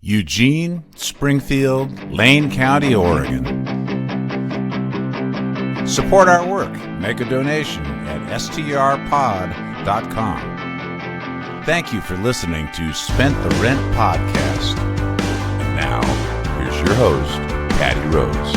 Eugene, Springfield, Lane County, Oregon. Support our work. Make a donation at STRPOD.com. Thank you for listening to Spent the Rent Podcast. And now, here's your host, Patty Rose.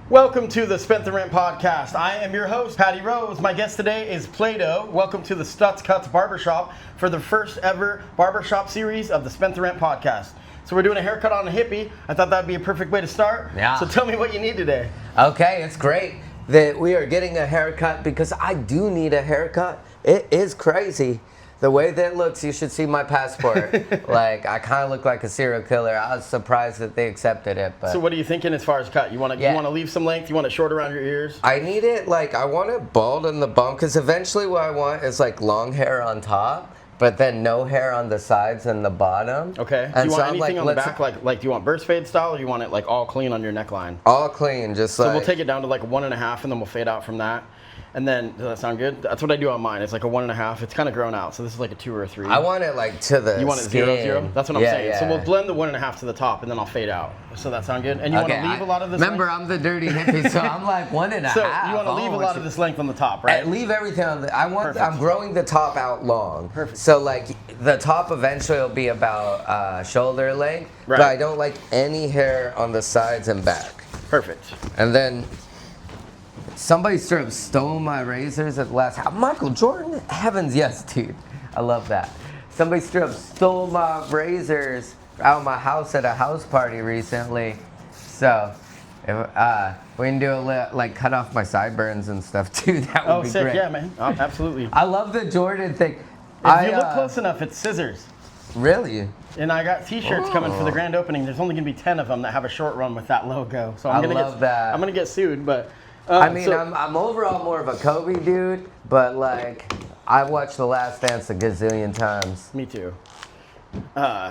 Welcome to the Spent the Rent Podcast. I am your host, Patty Rose. My guest today is Plaedo. Welcome to the StutzCutz Barbershop for the first ever barbershop series of the Spent the Rent Podcast. So we're doing a haircut on a hippie. I thought that'd be a perfect way to start. Yeah. So tell me what you need today. Okay, it's great that we are getting a haircut because I do need a haircut. It is crazy. The way that it looks, you should see my passport. Like, I kind of look like a serial killer. I was surprised that they accepted it. But So what are you thinking as far as cut? You want to leave some length? You want it short around your ears? I need it, like, I want it bald in the bump because eventually what I want is, like, long hair on top, but then no hair on the sides and the bottom. Okay. And Do you want so anything on the back? Like, do you want burst fade style, or you want it, like, all clean on your neckline? All clean, just So like... we'll take it down to, like, 1.5, and then we'll fade out from that. And then, does that sound good? That's what I do on mine. It's like a 1.5. It's kind of grown out, so this is like a 2 or a 3. I want it, like, to the You want it skin. 0-0? That's what I'm saying. Yeah. So we'll blend the 1.5 to the top, and then I'll fade out. So that sound good? And you want to leave a lot of this Remember, length? I'm the dirty hippie, so I'm like 1.5. So you want to leave a lot of this length on the top, right? Leave everything on the... Perfect. I'm growing the top out long. Perfect. So, like, the top eventually will be about shoulder length, Right. but I don't like any hair on the sides and back. Perfect. And then... somebody straight up stole my razors at the last house. Michael Jordan? Heavens, yes, dude. I love that. Somebody straight up stole my razors out of my house at a house party recently. So, if, we can do like cut off my sideburns and stuff too. That would be sick, great. yeah, man. Oh, absolutely. I love the Jordan thing. If you look close enough, it's scissors. Really? And I got T-shirts coming for the grand opening. There's only gonna be 10 of them that have a short run with that logo. So I'm gonna get sued, but. I mean, I'm overall more of a Kobe dude, but like, I've watched The Last Dance a gazillion times. Me too.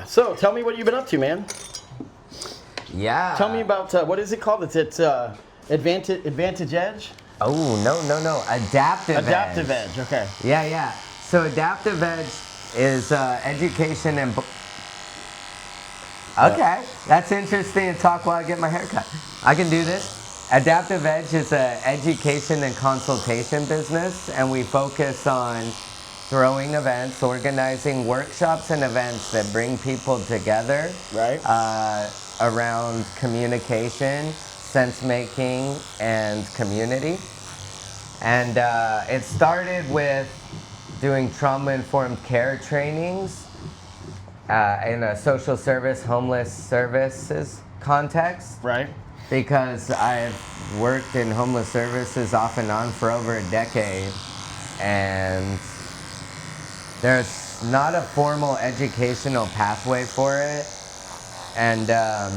So tell me what you've been up to, man. Yeah. Tell me about, what is it called? It's Advantage Edge? Oh, no. Adaptive Edge. Adaptive Edge, okay. Yeah. So Adaptive Edge is education and... Okay, that's interesting to talk while I get my hair cut. I can do this. Adaptive Edge is an education and consultation business, and we focus on throwing events, organizing workshops and events that bring people together. Right. Around communication, sense making, and community. And it started with doing trauma-informed care trainings in a social service, homeless services context. Right. Because I've worked in homeless services off and on for over a decade, and there's not a formal educational pathway for it. And a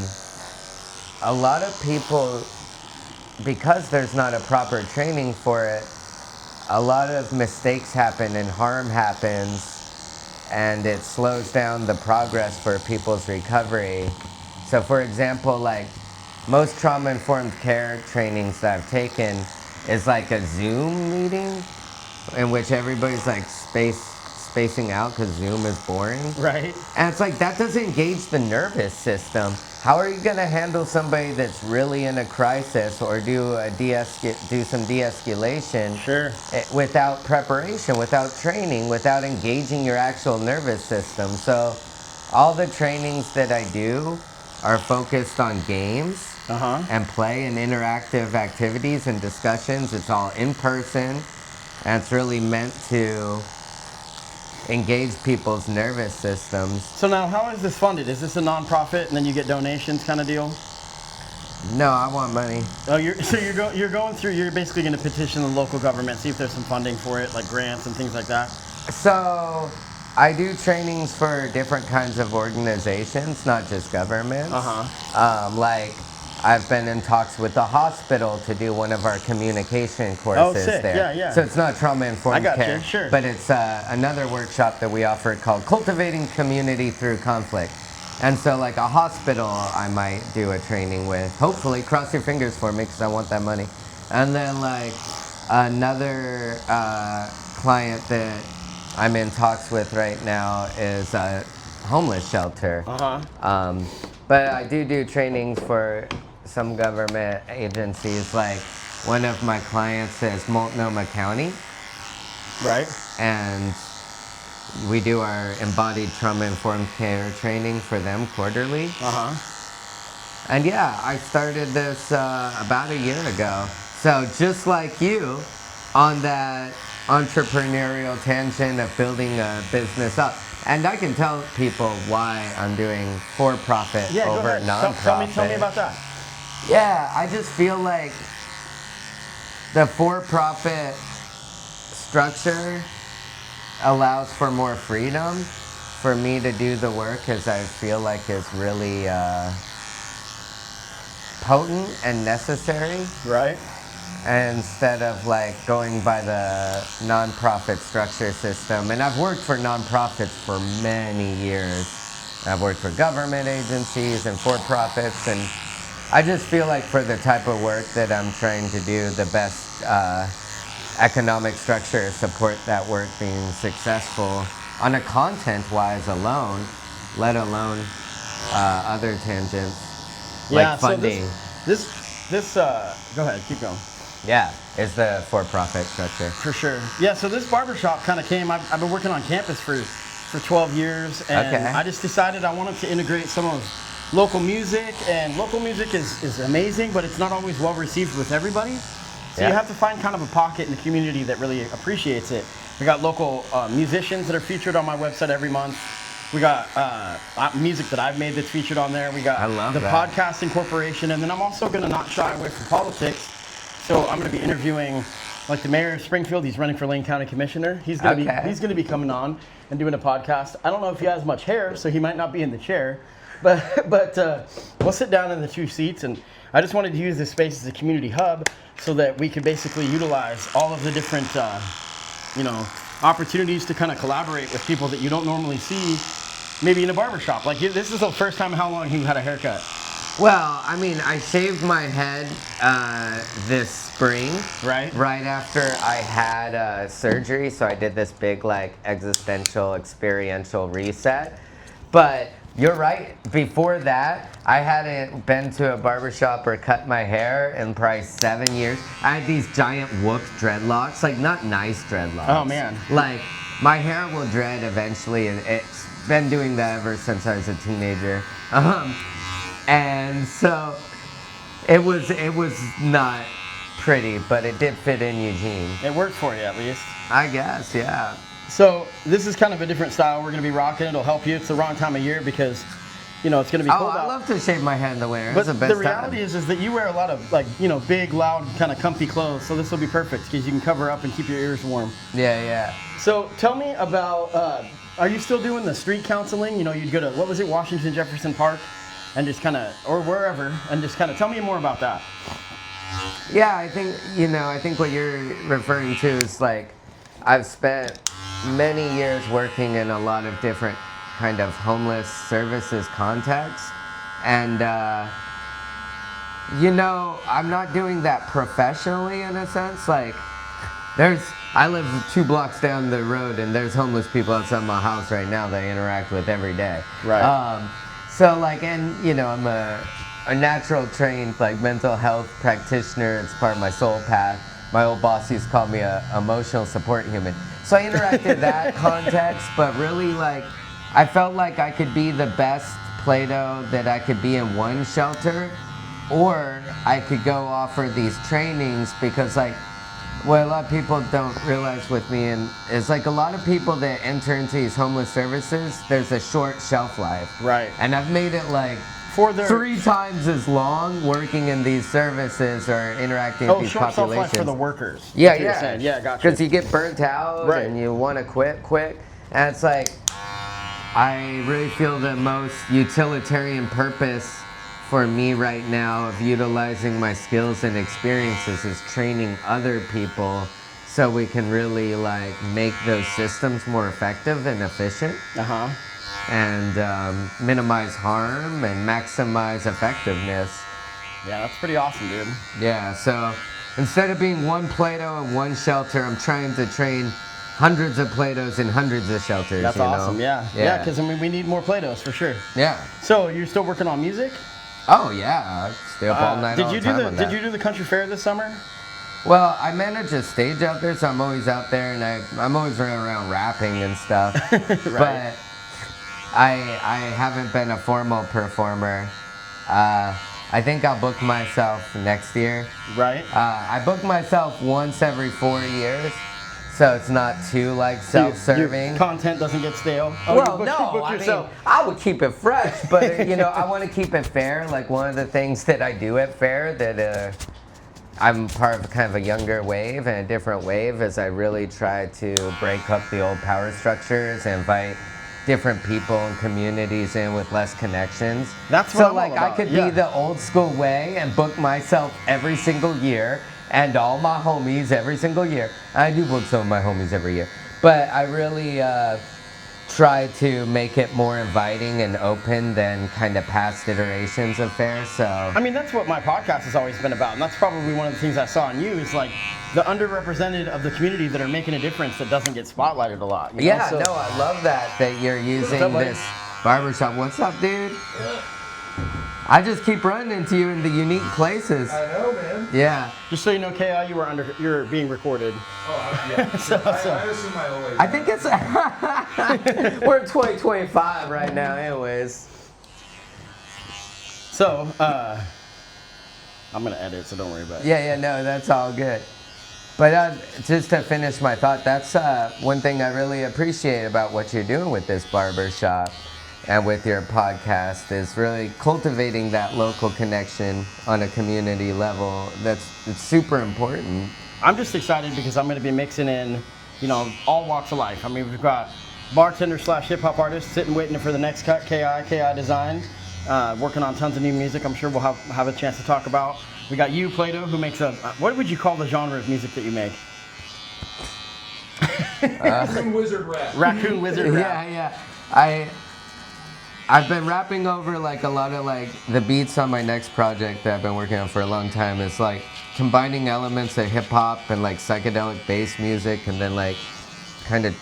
lot of people, because there's not a proper training for it, a lot of mistakes happen and harm happens, and it slows down the progress for people's recovery. So for example, like, most trauma-informed care trainings that I've taken is like a Zoom meeting in which everybody's like spacing out because Zoom is boring. Right. And it's like, that doesn't engage the nervous system. How are you gonna handle somebody that's really in a crisis or do some de-escalation Sure. without preparation, without training, without engaging your actual nervous system? So all the trainings that I do are focused on games and play and interactive activities and discussions. It's all in person, and it's really meant to engage people's nervous systems. So now, how is this funded? Is this a nonprofit, and then you get donations kind of deal? No, I want money. Oh, you're basically going to petition the local government, see if there's some funding for it, like grants and things like that. So I do trainings for different kinds of organizations, not just governments. Like, I've been in talks with the hospital to do one of our communication courses sick. there. Yeah. So it's not trauma-informed I got care, you, sure. but it's another workshop that we offer called Cultivating Community Through Conflict. And so, like, a hospital I might do a training with. Hopefully, cross your fingers for me because I want that money. And then, like, Another client that I'm in talks with right now is a homeless shelter. But I do trainings for some government agencies. Like one of my clients is Multnomah County. Right. And we do our embodied trauma-informed care training for them quarterly. And yeah, I started this about a year ago. So just like you, on that entrepreneurial tangent of building a business up. And I can tell people why I'm doing for-profit over nonprofit. Tell me about that. Yeah, I just feel like the for-profit structure allows for more freedom for me to do the work, as I feel like it's really potent and necessary. Right. Instead of like going by the nonprofit structure system. And I've worked for nonprofits for many years. I've worked for government agencies and for-profits, and I just feel like for the type of work that I'm trying to do, the best economic structure support that work being successful on a content-wise alone, let alone other tangents like funding. So this go ahead, keep going. Yeah, it's the for-profit structure. For sure. Yeah, so this barbershop kind of came, I've been working on campus for 12 years, and I just decided I wanted to integrate some of local music, and local music is amazing, but it's not always well received with everybody. So you have to find kind of a pocket in the community that really appreciates it. We got local musicians that are featured on my website every month. We got music that I've made that's featured on there. We got the Podcasting Corporation, and then I'm also going to not shy away from politics. So I'm going to be interviewing like the mayor of Springfield. He's running for Lane County Commissioner. He's going to be coming on and doing a podcast. I don't know if he has much hair, so he might not be in the chair, but we'll sit down in the 2 seats, and I just wanted to use this space as a community hub so that we could basically utilize all of the different opportunities to kind of collaborate with people that you don't normally see maybe in a barbershop. Like this is the first time in how long you had a haircut? Well, I mean, I shaved my head this spring. Right. Right after I had surgery, so I did this big, like, existential, experiential reset. But you're right. Before that, I hadn't been to a barbershop or cut my hair in probably 7 years. I had these giant whooped dreadlocks, like not nice dreadlocks. Oh, man. Like, my hair will dread eventually, and it's been doing that ever since I was a teenager. And so it was not pretty, but it did fit in Eugene. It worked for you at least. I guess, yeah. So this is kind of a different style we're going to be rocking. It'll help you. It's the wrong time of year because, it's going to be cold out. I love to shave my head in the winter. But it's the best reality time. is that you wear a lot of big, loud, kind of comfy clothes. So this will be perfect because you can cover up and keep your ears warm. Yeah. So tell me about, are you still doing the street counseling? You'd go to, what was it, Washington Jefferson Park? And just kind of, or wherever, and just kind of tell me more about that. Yeah, I think what you're referring to is like, I've spent many years working in a lot of different kind of homeless services contexts. And, I'm not doing that professionally in a sense. Like, I live 2 blocks down the road, and there's homeless people outside my house right now that I interact with every day. Right. So like, and I'm a natural trained like mental health practitioner. It's part of my soul path. My old boss used to call me a emotional support human. So I interact in that context, but really like, I felt like I could be the best Plaedo that I could be in one shelter, or I could go offer these trainings because like, what a lot of people don't realize with me is like a lot of people that enter into these homeless services, there's a short shelf life. Right. And I've made it like 3 times as long working in these services or interacting with these populations. Short shelf life for the workers. Yeah. Yeah, gotcha. Because you get burnt out and you want to quit quick. And it's like, I really feel the most utilitarian purpose for me right now of utilizing my skills and experiences is training other people so we can really like make those systems more effective and efficient. And minimize harm and maximize effectiveness. Yeah, that's pretty awesome, dude. Yeah, so instead of being one Plaedo and one shelter, I'm trying to train hundreds of Plaedos in hundreds of shelters. That's awesome, yeah. Yeah, because I mean, we need more Plaedos for sure. Yeah. So you're still working on music? Oh yeah, I stay up all night all the time on that. Did you do the country fair this summer? Well, I manage a stage out there, so I'm always out there, and I'm always running around rapping and stuff. Right. But I haven't been a formal performer. I think I'll book myself next year. Right. I book myself once every 4 years, so it's not too like self-serving. Your content doesn't get stale. I would keep it fresh, but I want to keep it fair. Like one of the things that I do at fair that I'm part of kind of a younger wave and a different wave is I really try to break up the old power structures and invite different people and communities in with less connections. That's what I'm like all about. I could be the old school way and book myself every single year and all my homies every single year. I do book some of my homies every year, but I really try to make it more inviting and open than kind of past iterations of fair. So I mean, that's what my podcast has always been about, and that's probably one of the things I saw in you is like the underrepresented of the community that are making a difference that doesn't get spotlighted a lot. You know? Yeah, no, I love that you're using this barbershop. What's up, dude? Yeah. I just keep running into you in the unique places. I know, man. Yeah. Just so you know, KI, you're being recorded. Oh, yeah. I assume I always. I think it's we're in 2025 right now, anyways. So, I'm gonna edit, so don't worry about it. Yeah, no, that's all good. But just to finish my thought, that's one thing I really appreciate about what you're doing with this barbershop and with your podcast is really cultivating that local connection on a community level. It's super important. I'm just excited because I'm gonna be mixing in, all walks of life. I mean, we've got bartender / hip hop artists sitting waiting for the next cut, KI Design, working on tons of new music. I'm sure we'll have a chance to talk about. We got you, Plaedo, who makes what would you call the genre of music that you make? Raccoon Wizard rap. Raccoon Wizard rap. Yeah. I've been rapping over like a lot of like the beats on my next project that I've been working on for a long time. It's like combining elements of hip hop and like psychedelic bass music and then like kind of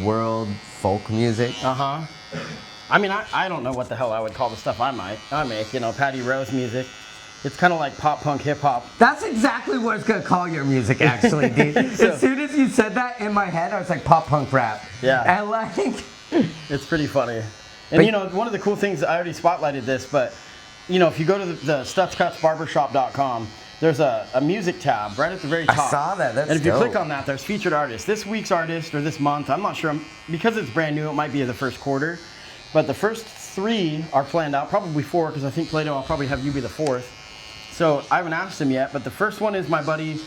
world folk music. I mean, I don't know what the hell I would call the stuff I make. Patty Rose music. It's kind of like pop punk hip hop. That's exactly what I was gonna call your music, actually, dude. As soon as you said that in my head, I was like pop punk rap. Yeah. And like. It's pretty funny. And one of the cool things, I already spotlighted this, but if you go to the StutzCutzBarbershop.com, there's a music tab right at the very top. I saw that. That's And if you dope. click on that, there's featured artists. This week's artist, or this month, I'm not sure. Because it's brand new, it might be the first quarter. But the first 3 are planned out, probably 4, because I think Plaedo, I'll probably have you be the 4th. So I haven't asked him yet, but the first one is my buddy.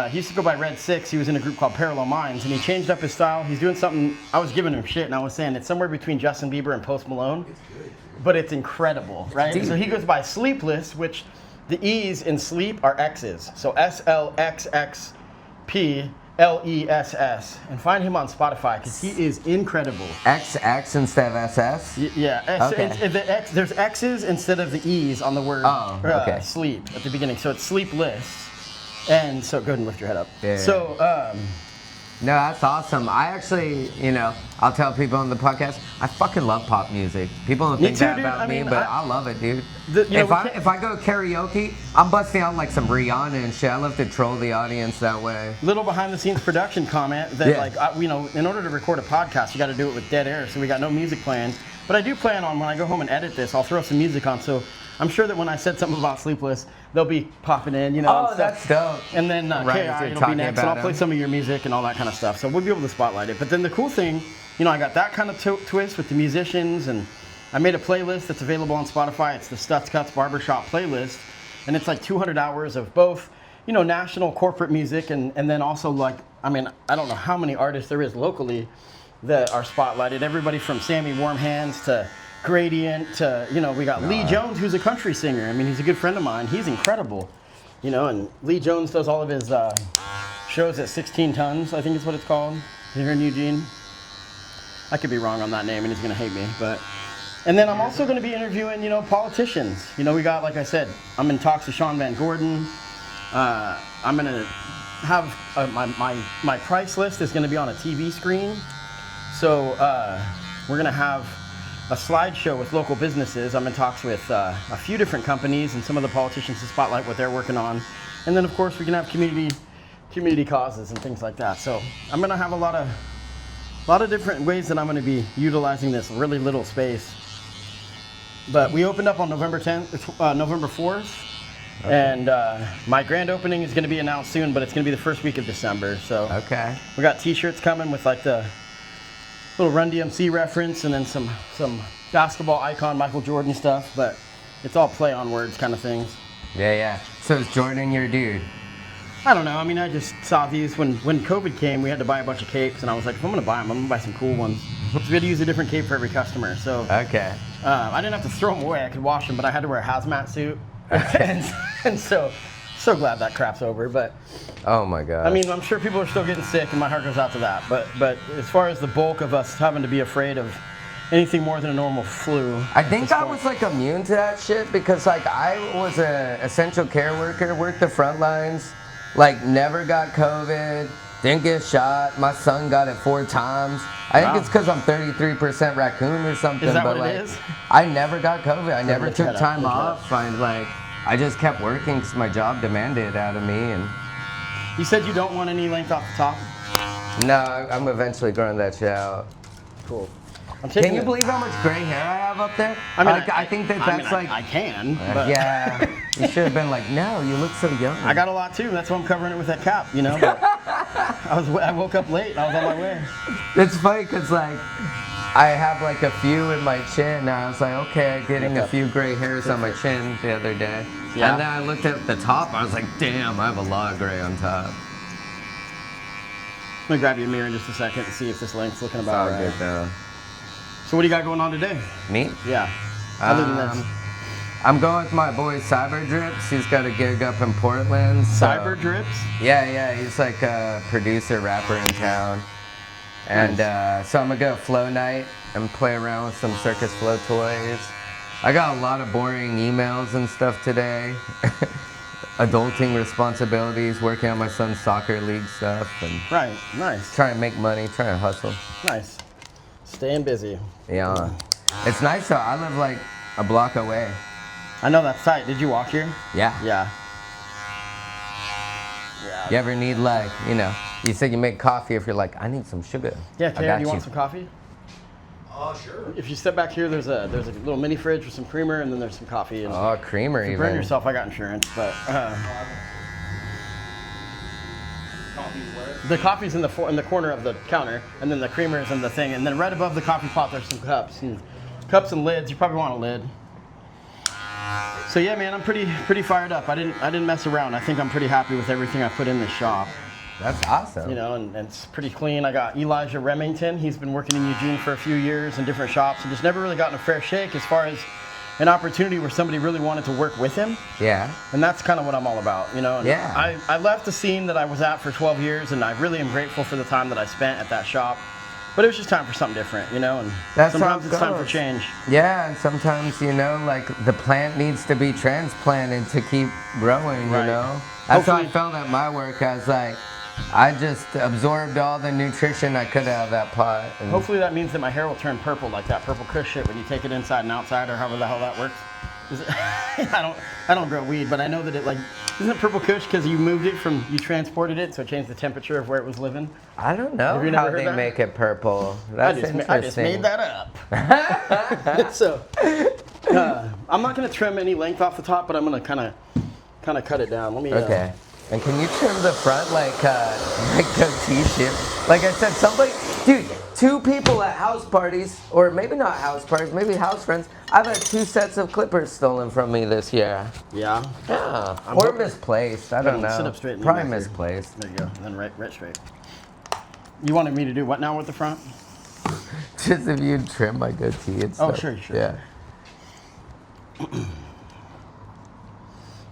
He used to go by Red 6. He was in a group called Parallel Minds, and he changed up his style. He's doing something. I was giving him shit, and I was saying it's somewhere between Justin Bieber and Post Malone. It's good, but it's incredible, right? Deep. So he goes by Sleepless, which the E's in sleep are X's. So SLXXPLESS. And find him on Spotify because he is incredible. XX instead of SS? Yeah. Okay. There's X's instead of the E's on the word sleep at the beginning. So it's Sleepless. And so go ahead and lift your head up. Yeah. So, no, that's awesome. I actually, I'll tell people on the podcast, I fucking love pop music. People don't think that about me, but I love it, dude. If I go karaoke, I'm busting out like some Rihanna and shit. I love to troll the audience that way. Little behind the scenes production comment that in order to record a podcast, you got to do it with dead air. So we got no music playing. But I do plan on when I go home and edit this, I'll throw some music on. So I'm sure that when I said something about Sleepless, they'll be popping in, Oh, that's dope. And then KI, it'll be next, and I'll play some of your music and all that kind of stuff. So we'll be able to spotlight it. But then the cool thing, I got that kind of twist with the musicians, and I made a playlist that's available on Spotify. It's the StutzCutz Barbershop playlist, and it's like 200 hours of both, national corporate music, and then also I don't know how many artists there is locally that are spotlighted. Everybody from Sammy Warm Hands to Gradient to, we got Lee Jones, who's a country singer. I mean, he's a good friend of mine. He's incredible, and Lee Jones does all of his shows at 16 Tons, I think is what it's called, here in Eugene. I could be wrong on that name, and he's going to hate me. And then I'm also going to be interviewing, politicians. We got, like I said, I'm in talks with Sean Van Gordon. I'm gonna have my price list is gonna be on a TV screen. So we're gonna have a slideshow with local businesses. I'm in talks with a few different companies and some of the politicians to spotlight what they're working on. And then of course we can have community causes and things like that. So I'm gonna have a lot of different ways that I'm gonna be utilizing this really little space. But we opened up on November 4th. Okay. And my grand opening is gonna be announced soon, but it's gonna be the first week of December. So okay. We got t-shirts coming with like the little Run DMC reference and then some basketball icon Michael Jordan stuff, but it's all play on words kind of things. Yeah. So is Jordan your dude? I don't know. I mean, I just saw these when COVID came. We had to buy a bunch of capes, and I was like, if I'm gonna buy them, I'm gonna buy some cool ones. So we had to use a different cape for every customer. So okay. I didn't have to throw them away. I could wash them, but I had to wear a hazmat suit. Okay. and so glad that crap's over. But oh my god. I mean, I'm sure people are still getting sick, and my heart goes out to that. But as far as the bulk of us having to be afraid of anything more than a normal flu, I think I was like immune to that shit because like I was an essential care worker, worked the front lines, like never got COVID, didn't get shot. My son got it 4 times. I think it's because I'm 33% raccoon or something. Is that but what like, it is? I never got COVID. I never took time off. I just kept working because my job demanded it out of me. And you said you don't want any length off the top? no, I'm eventually growing that shit out. Cool. Can you believe how much gray hair I have up there? I mean, I think that's like... I can, but... Yeah, you should have been like, no, you look so young. I got a lot too, that's why I'm covering it with that cap, you know? But I woke up late, and I was on my way. It's funny, because like, I have like a few in my chin, and I was like, okay, getting a few gray hairs on my chin the other day. Yeah. And then I looked at the top, I was like, damn, I have a lot of gray on top. I'm gonna grab you a mirror in just a second and see if this length's looking about right. Good though. So what do you got going on today? Me? Yeah. Other than this. I'm going with my boy Cyber Drips. He's got a gig up in Portland. So. Cyber Drips? Yeah. He's like a producer, rapper in town. And so I'm gonna go flow night and play around with some Circus Flow toys. I got a lot of boring emails and stuff today. Adulting responsibilities, working on my son's soccer league stuff. And right, nice. Trying to make money, trying to hustle. Nice. Staying busy. Yeah. It's nice though. I live like a block away. I know, that's tight. Did you walk here? Yeah. Yeah. You ever need like, you know, you said you make coffee if you're like, I need some sugar. Yeah, Taylor, do you want some coffee? Sure. If you step back here, there's a little mini fridge with some creamer, and then there's some coffee. And creamer if you even. burn yourself, I got insurance, but the coffee's in the corner of the counter, and then the creamer is in the thing, and then right above the coffee pot there's some cups and lids. You probably want a lid. So yeah, man, I'm pretty fired up. I didn't mess around. I think I'm pretty happy with everything I put in this shop. That's awesome. You know, and it's pretty clean. I got Elijah Remington. He's been working in Eugene for a few years in different shops and just never really gotten a fair shake as far as an opportunity where somebody really wanted to work with him. Yeah. And that's kind of what I'm all about, you know. And yeah. I left the scene that I was at for 12 years, and I really am grateful for the time that I spent at that shop. But it was just time for something different, you know, and sometimes it's time for change. Yeah, and sometimes, you know, like the plant needs to be transplanted to keep growing, you know. That's how I felt at my work. I was like, I just absorbed all the nutrition I could out of that pot. And hopefully that means that my hair will turn purple, like that purple kush shit when you take it inside and outside, or however the hell that works. I don't grow weed, but I know that it, like, isn't it purple kush because you moved it you transported it, so it changed the temperature of where it was living? I don't know how they make it purple. That's interesting. I just made that up. So, I'm not going to trim any length off the top, but I'm going to kind of cut it down. Let me. Okay. And can you trim the front like goatee shit? Like I said, dude, 2 people at house parties, or maybe not house parties, maybe house friends, I've had 2 sets of clippers stolen from me this year. Yeah? Yeah. Or misplaced, I don't know. Sit up straight. Probably misplaced. There you go, and then right straight. You wanted me to do what now with the front? Just if you'd trim my goatee and stuff. Oh, sure. Yeah.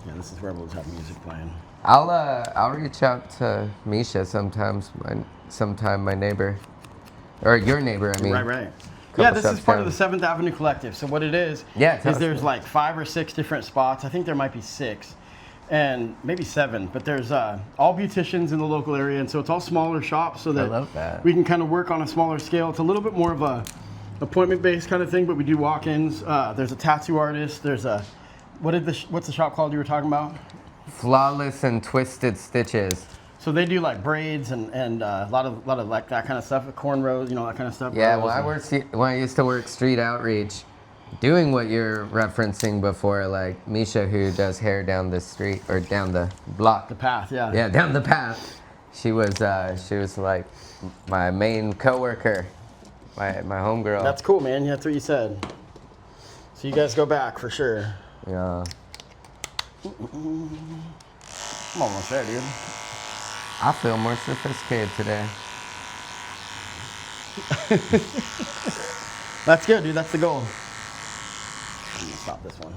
Yeah, this is where we'll have music playing. I'll reach out to Misha sometime, my neighbor. Or your neighbor, I mean. Right. Yeah, this is part of the 7th Avenue Collective. So what it is, is there's like 5 or 6 different spots. I think there might be 6. and maybe 7. But there's all beauticians in the local area, and so it's all smaller shops so that, I love that. we can kind of work on a smaller scale. It's a little bit more of a appointment-based kind of thing, but we do walk-ins. There's a tattoo artist. There's a what's the shop called you were talking about? Flawless and Twisted Stitches. So they do like braids and a lot of like that kind of stuff, cornrows, that kind of stuff. Yeah, Rows when I used to work street outreach, doing what you're referencing before, like Misha, who does hair down the street or down the block. the path, yeah. Yeah, down the path. She was like my main coworker, my homegirl. That's cool, man. That's what you said. So you guys go back for sure. Yeah. I'm almost there, dude. I feel more sophisticated today. That's good, dude. That's the goal. I'm gonna stop this one.